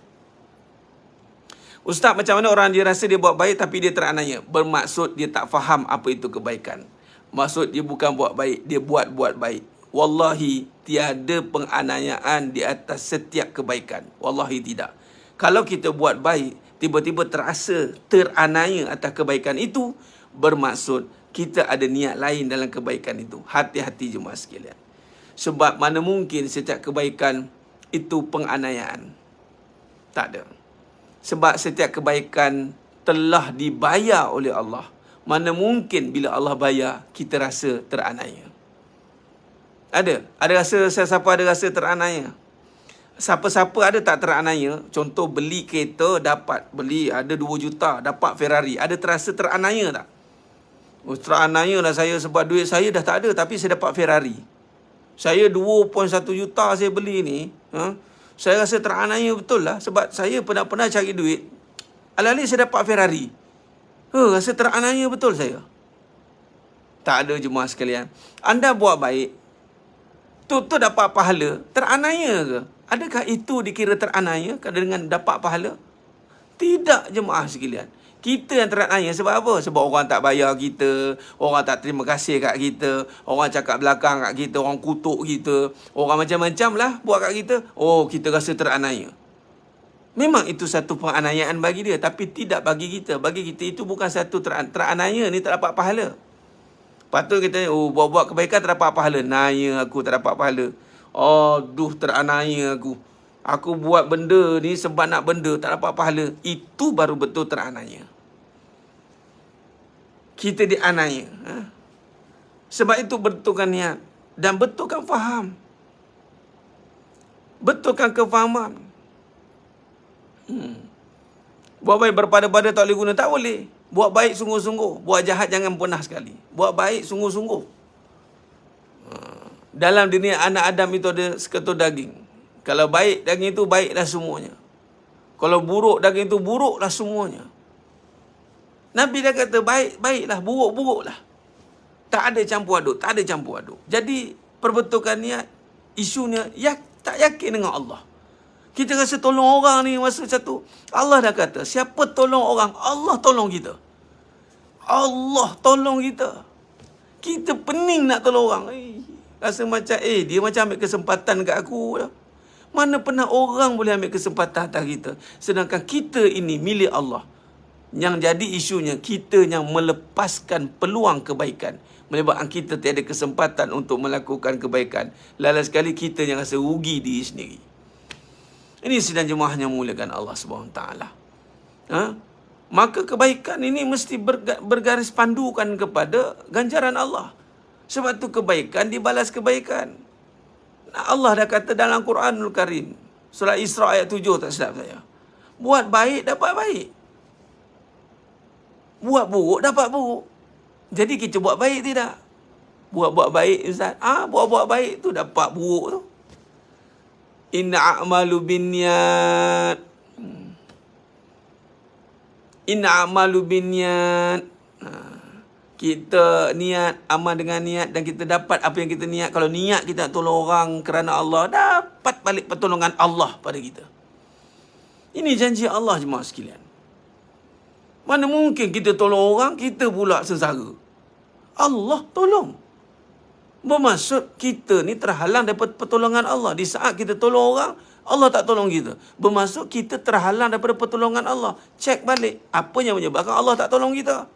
S1: Ustaz, macam mana orang dia rasa dia buat baik tapi dia teraniaya? Bermaksud dia tak faham apa itu kebaikan. Maksud dia bukan buat baik, dia buat baik. Wallahi, tiada penganiayaan di atas setiap kebaikan. Wallahi tidak. Kalau kita buat baik, tiba-tiba terasa teraniaya atas kebaikan itu, bermaksud kita ada niat lain dalam kebaikan itu. Hati-hati jemaah sekalian. Sebab mana mungkin setiap kebaikan itu penganiayaan. Tak ada. Sebab setiap kebaikan telah dibayar oleh Allah. Mana mungkin bila Allah bayar, kita rasa teraniaya. Ada rasa, siapa ada rasa teraniaya? Siapa-siapa ada tak teraniaya? Contoh beli kereta, beli ada 2 juta, dapat Ferrari. Ada terasa teraniaya tak? Teraniaya lah saya sebab duit saya dah tak ada, tapi saya dapat Ferrari. Saya 2.1 juta saya beli ni. Saya rasa teraniaya betul lah. Sebab saya pernah cari duit. Alih-alih saya dapat Ferrari. Rasa teraniaya betul saya. Tak ada jemaah sekalian. Anda buat baik, tu dapat pahala, teraniaya ke? Adakah itu dikira teraniaya dengan dapat pahala? Tidak jemaah sekalian. Kita yang teraniaya sebab apa? Sebab orang tak bayar kita, orang tak terima kasih kat kita, orang cakap belakang kat kita, orang kutuk kita, orang macam-macam lah buat kat kita. Oh, kita rasa teraniaya. Memang itu satu penganiayaan bagi dia, tapi tidak bagi kita. Bagi kita itu bukan satu teraniaya, ni tak dapat pahala. Patut kita, buat-buat kebaikan tak dapat pahala. Naya aku tak dapat pahala. Teraniaya aku. Aku buat benda ni sebab nak benda, tak dapat pahala. Itu baru betul teraniaya. Kita dianiaya. Sebab itu betulkan niat. Dan betulkan faham. Betulkan kefahaman. Buat baik berpada-pada tak boleh guna. Tak boleh. Buat baik sungguh-sungguh. Buat jahat jangan pernah sekali. Buat baik sungguh-sungguh. Dalam dunia anak Adam itu ada seketul daging. Kalau baik daging itu, baiklah semuanya. Kalau buruk daging itu, buruklah semuanya. Nabi dah kata baik, baiklah. Buruk, buruklah. Tak ada campur aduk. Tak ada campur aduk. Jadi perbetulkan niat, isunya tak yakin dengan Allah. Kita rasa tolong orang ni masa satu. Allah dah kata, siapa tolong orang, Allah tolong kita. Allah tolong kita. Kita pening nak tolong orang. Rasa macam, dia macam ambil kesempatan kat aku dah. Mana pernah orang boleh ambil kesempatan atas kita. Sedangkan kita ini milik Allah. Yang jadi isunya, kita yang melepaskan peluang kebaikan. Menyebabkan kita tiada kesempatan untuk melakukan kebaikan. Lala sekali kita yang rasa rugi diri sendiri. Ini sedang jemaahnya muliakan Allah SWT. Maka kebaikan ini mesti bergaris pandukan kepada ganjaran Allah. Sebab tu kebaikan dibalas kebaikan. Allah dah kata dalam Quranul Karim, surah Isra ayat 7 tak silap saya. Buat baik dapat baik. Buat buruk dapat buruk. Jadi kita buat baik tidak? Buat baik Ustaz. Buat baik tu dapat buruk tu. Inna a'malu binniyat. Inna a'malu binniyat. Kita niat, amal dengan niat dan kita dapat apa yang kita niat. Kalau niat kita nak tolong orang kerana Allah, dapat balik pertolongan Allah pada kita. Ini janji Allah jemaah sekalian. Mana mungkin kita tolong orang, kita pula sengsara. Allah tolong. Bermaksud kita ni terhalang daripada pertolongan Allah. Di saat kita tolong orang, Allah tak tolong kita. Bermaksud kita terhalang daripada pertolongan Allah. Cek balik apa yang menyebabkan Allah tak tolong kita.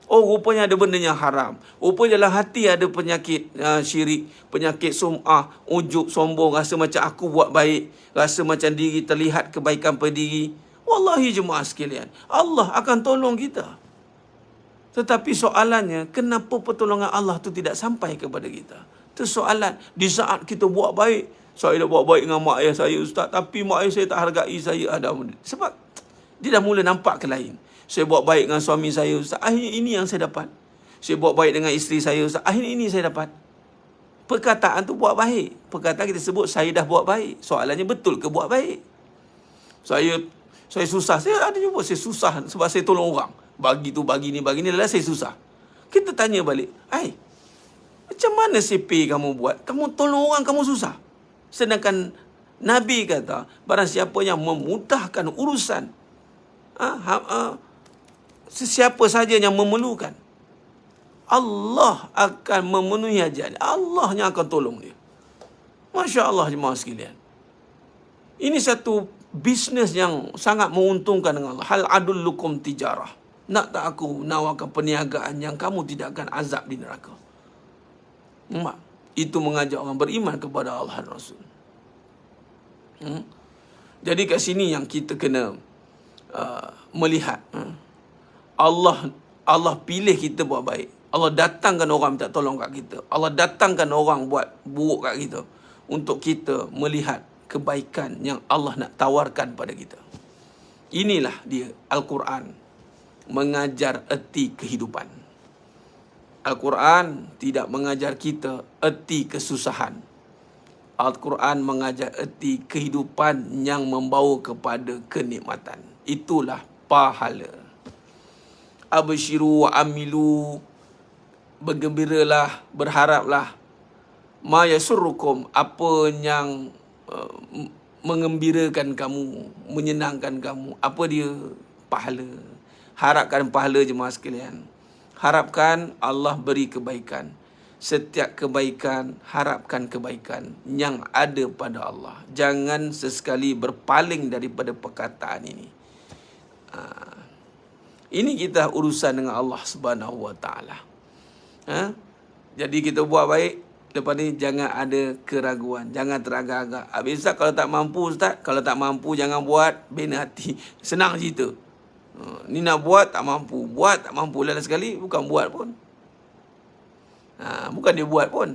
S1: Rupanya ada benda yang haram. Rupanya dalam hati ada penyakit syirik, penyakit sum'ah, ujub, sombong, rasa macam aku buat baik, rasa macam diri terlihat kebaikan pada diri. Wallahi jemaah sekalian, Allah akan tolong kita. Tetapi soalannya, kenapa pertolongan Allah tu tidak sampai kepada kita? Itu soalan. Di saat kita buat baik, saya dah buat baik dengan mak ayah saya, ustaz, tapi mak ayah saya tak hargai saya. Sebab dia dah mula nampak ke lain. Saya buat baik dengan suami saya, ustaz, akhirnya ini yang saya dapat. Saya buat baik dengan isteri saya, ustaz, akhirnya ini saya dapat. Perkataan tu buat baik. Perkataan kita sebut, saya dah buat baik. Soalannya, betul ke buat baik? Saya susah. Saya ada jumpa saya susah sebab saya tolong orang. Bagi tu, bagi ni, adalah saya susah. Kita tanya balik, macam mana CP kamu buat? Kamu tolong orang, kamu susah. Sedangkan Nabi kata, barang siapa yang memudahkan urusan, sesiapa saja yang memerlukan, Allah akan memenuhi hajat. Allah yang akan tolong dia. Masya Allah jemaah sekalian. Ini satu bisnes yang sangat menguntungkan dengan Allah. Hal adullukum tijarah. Nak tak aku menawarkan perniagaan yang kamu tidak akan azab di neraka? Itu mengajak orang beriman kepada Allah dan Rasul. Jadi kat sini yang kita kena melihat. Allah pilih kita buat baik. Allah datangkan orang minta tolong kat kita. Allah datangkan orang buat buruk kat kita, untuk kita melihat kebaikan yang Allah nak tawarkan pada kita. Inilah dia Al-Quran, mengajar erti kehidupan. Al-Quran tidak mengajar kita erti kesusahan. Al-Quran mengajar erti kehidupan yang membawa kepada kenikmatan. Itulah pahala. Abshiru wa amilu, bergembiralah, berharaplah. Ma yasurrukum, apa yang mengembirakan kamu, menyenangkan kamu. Apa dia? Pahala. Harapkan pahala jemaah sekalian. Harapkan Allah beri kebaikan. Setiap kebaikan, harapkan kebaikan yang ada pada Allah. Jangan sesekali berpaling daripada perkataan ini. Ini kita urusan dengan Allah Subhanahu Wa Taala. Jadi kita buat baik, lepas ni jangan ada keraguan, jangan teragak-agak. Habis Ustaz, kalau tak mampu, Ustaz, kalau tak mampu jangan buat, bina hati. Senang cerita. Ni nak buat tak mampu, buat tak mampu. Lain sekali bukan buat pun. Bukan dia buat pun.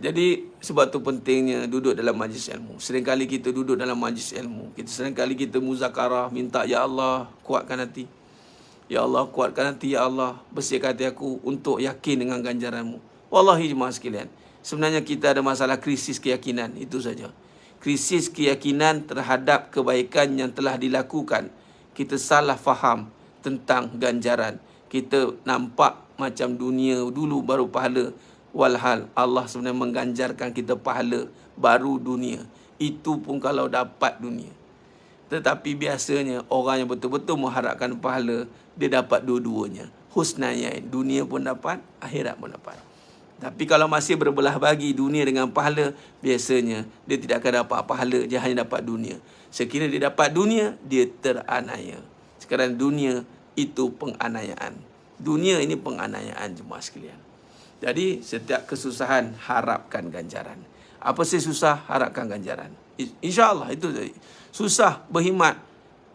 S1: Jadi sebab tu pentingnya duduk dalam majlis ilmu. Seringkali kita duduk dalam majlis ilmu, seringkali kita muzakarah, minta, ya Allah kuatkan hati. Ya Allah kuatkan hati, ya Allah bersihkan hati aku untuk yakin dengan ganjaranmu. Wallahi jemaah sekalian, sebenarnya kita ada masalah krisis keyakinan, itu saja. Krisis keyakinan terhadap kebaikan yang telah dilakukan. Kita salah faham tentang ganjaran. Kita nampak macam dunia dulu baru pahala. Walhal Allah sebenarnya mengganjarkan kita pahala baru dunia. Itu pun kalau dapat dunia. Tetapi biasanya orang yang betul-betul mengharapkan pahala, dia dapat dua-duanya. Husnayain, dunia pun dapat, akhirat pun dapat. Tapi kalau masih berbelah bagi dunia dengan pahala, biasanya dia tidak akan dapat pahala, dia hanya dapat dunia. Sekiranya dia dapat dunia, dia teranaya. Sekarang dunia itu penganiayaan. Dunia ini penganiayaan jemaah sekalian. Jadi setiap kesusahan harapkan ganjaran. Apa sih susah, harapkan ganjaran. InsyaAllah itu tadi. Susah, berkhidmat.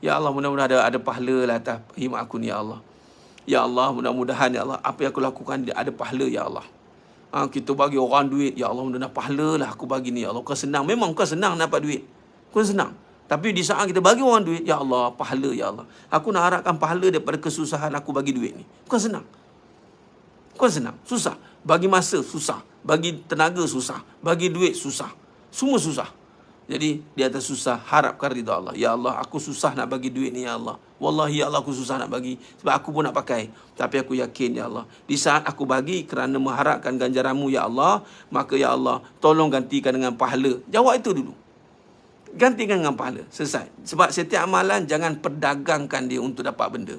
S1: Ya Allah, mudah-mudahan ada pahala lah atas khidmat aku ni, ya Allah. Ya Allah, mudah-mudahan ya Allah, apa yang aku lakukan ada pahala, ya Allah. Kita bagi orang duit, ya Allah, mudah-mudahan pahala lah aku bagi ni, ya Allah. Kau senang, memang kau senang dapat duit. Kau senang. Tapi di saat kita bagi orang duit, ya Allah, pahala, ya Allah. Aku nak harapkan pahala daripada kesusahan aku bagi duit ni. Kau senang. Kau senang, susah. Bagi masa, susah. Bagi tenaga, susah. Bagi duit, susah. Semua susah. Jadi, di atas susah, harapkan ridha Allah. Ya Allah, aku susah nak bagi duit ni, ya Allah. Wallahi, ya Allah, aku susah nak bagi. Sebab aku pun nak pakai. Tapi aku yakin, ya Allah, di saat aku bagi kerana mengharapkan ganjaranmu, ya Allah, maka, ya Allah, tolong gantikan dengan pahala. Jawab itu dulu. Gantikan dengan pahala. Selesai. Sebab setiap amalan, jangan perdagangkan dia untuk dapat benda.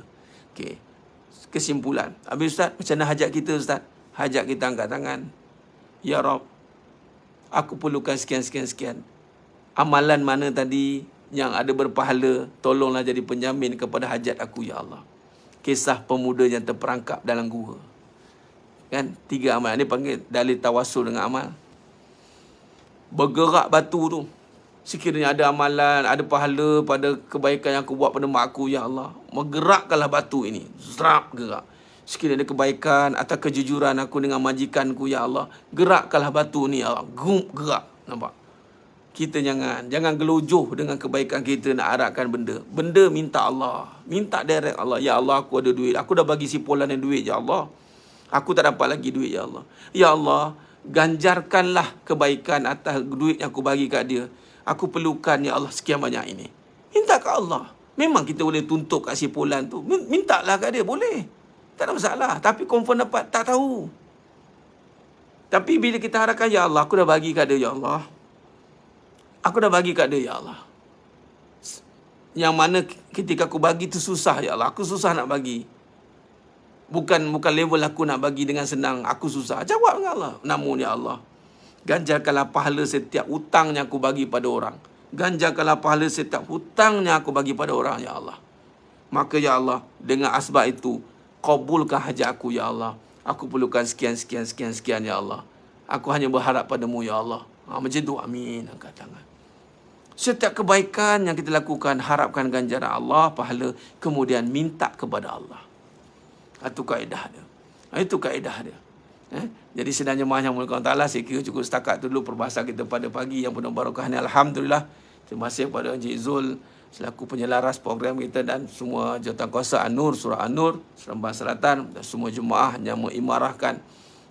S1: Okey. Kesimpulan. Habis Ustaz, macam mana hajat kita, Ustaz? Hajat kita angkat tangan. Ya Rab, aku perlukan sekian-sekian-sekian. Amalan mana tadi yang ada berpahala, tolonglah jadi penjamin kepada hajat aku, ya Allah. Kisah pemuda yang terperangkap dalam gua. Kan? 3 amalan. Ini panggil dalil tawassul dengan amal. Bergerak batu tu. Sekiranya ada amalan, ada pahala pada kebaikan yang aku buat pada mak aku, ya Allah, menggerakkanlah batu ini. Zrap, gerak. Sekiranya ada kebaikan atau kejujuran aku dengan majikanku, ya Allah, gerakkanlah batu ni, ya Allah. Gum, gerak. Nampak? Kita jangan gelojoh dengan kebaikan kita nak harapkan benda. Benda minta Allah. Minta direct Allah. Ya Allah, aku ada duit. Aku dah bagi simpulan yang duit, ya Allah. Aku tak dapat lagi duit, ya Allah. Ya Allah, ganjarkanlah kebaikan atas duit yang aku bagi kat dia. Aku perlukan, ya Allah, sekian banyak ini. Minta kat Allah. Memang kita boleh tuntut kat simpulan tu. Mintalah kat dia, boleh. Tak ada masalah. Tapi confirm dapat, tak tahu. Tapi bila kita harapkan, ya Allah, aku dah bagi kat dia, ya Allah. Aku dah bagi kat dia, ya Allah. Yang mana ketika aku bagi tu susah, ya Allah. Aku susah nak bagi. Bukan level aku nak bagi dengan senang. Aku susah. Jawab dengan Allah. Namun, ya Allah, ganjarkanlah pahala setiap hutang yang aku bagi pada orang. Ganjarkanlah pahala setiap hutang yang aku bagi pada orang, ya Allah. Maka, ya Allah, dengan asbab itu, kabulkan hajat aku, ya Allah. Aku perlukan sekian, ya Allah. Aku hanya berharap padamu, ya Allah. Macam tu, amin. Angkat tangan. Setiap kebaikan yang kita lakukan, harapkan ganjaran Allah, pahala, kemudian minta kepada Allah. Itu kaedah dia. Itu kaedah dia. Jadi sedang jemaah yang mulia Allah Ta'ala, saya kira cukup setakat tu dulu perbahasan kita pada pagi yang penuh barakah ni. Alhamdulillah. Terima kasih kepada Encik Zul selaku penyelaras program kita dan semua jawatankuasa An-Nur, Surah An-Nur, Seremban Selatan dan semua jemaah yang mengimarahkan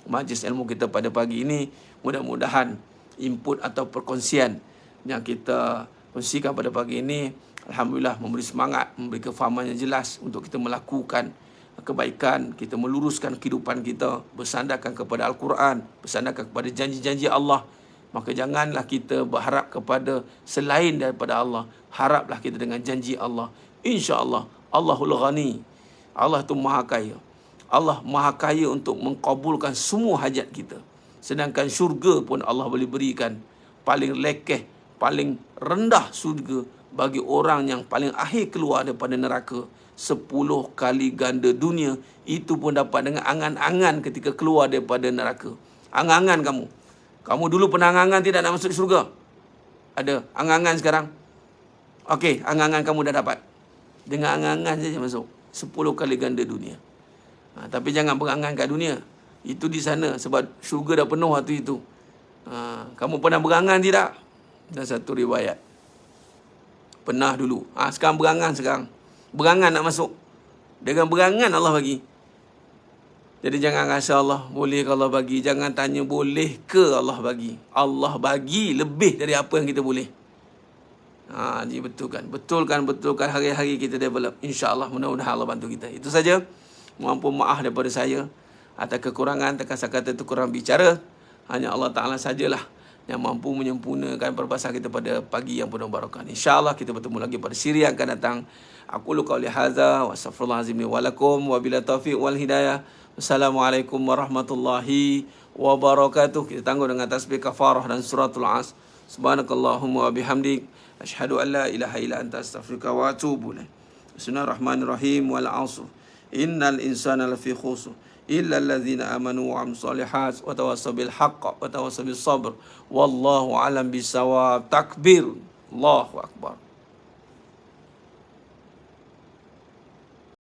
S1: majlis ilmu kita pada pagi ini. Mudah-mudahan input atau perkongsian yang kita kongsikan pada pagi ini, alhamdulillah, memberi semangat, memberi kefahaman yang jelas untuk kita melakukan kebaikan, kita meluruskan kehidupan kita, bersandarkan kepada Al-Quran, bersandarkan kepada janji-janji Allah. Maka janganlah kita berharap kepada selain daripada Allah. Haraplah kita dengan janji Allah. InsyaAllah, Allahul Ghani. Allah itu maha kaya. Allah maha kaya untuk mengkabulkan semua hajat kita. Sedangkan syurga pun Allah boleh berikan. Paling lekeh, paling rendah syurga bagi orang yang paling akhir keluar daripada neraka. 10 kali ganda dunia. Itu pun dapat dengan angan-angan ketika keluar daripada neraka. Angan-angan kamu. Kamu dulu pernah angan-angan tidak nak masuk syurga? Ada angan-angan sekarang? Okey, angan-angan kamu dah dapat. Dengan angan-angan saja masuk. 10 kali ganda dunia. Tapi jangan berangan kat dunia. Itu di sana sebab syurga dah penuh waktu itu. Kamu pernah berangan tidak? Dan satu riwayat. Pernah dulu. Sekarang berangan sekarang. Berangan nak masuk. Dengan berangan Allah bagi. Jadi jangan rasa Allah boleh ke Allah bagi. Jangan tanya boleh ke Allah bagi. Allah bagi lebih dari apa yang kita boleh. Jadi betulkan hari-hari kita develop. InsyaAllah mudah-mudahan Allah bantu kita. Itu saja. Mohon maaf daripada saya atas kekurangan, kata-kata itu kurang bicara. Hanya Allah Ta'ala sajalah yang mampu menyempurnakan perbahasan kita pada pagi yang penuh barakah. InsyaAllah kita bertemu lagi pada siri yang akan datang. Aku lu qauli hadza wa astaghfirullahalazim wa lakum wa bila taufiq wal hidayah. Wassalamualaikum warahmatullahi wabarakatuh. Kita tangguh dengan tasbih kafarah dan suratul As. Subhanakallahumma wa bihamdik asyhadu an la ilaha illa anta astaghfiruka wa atubu ilaik. Bismillahirrahmanirrahim. Wal 'ashr. Innal insana lafi khusr illa alladzina amanu wa 'amilus solihat wa tawassaw bil haqq wa tawassaw bis sabr. Wallahu a'lam bisawab. Takbir. Allahu akbar.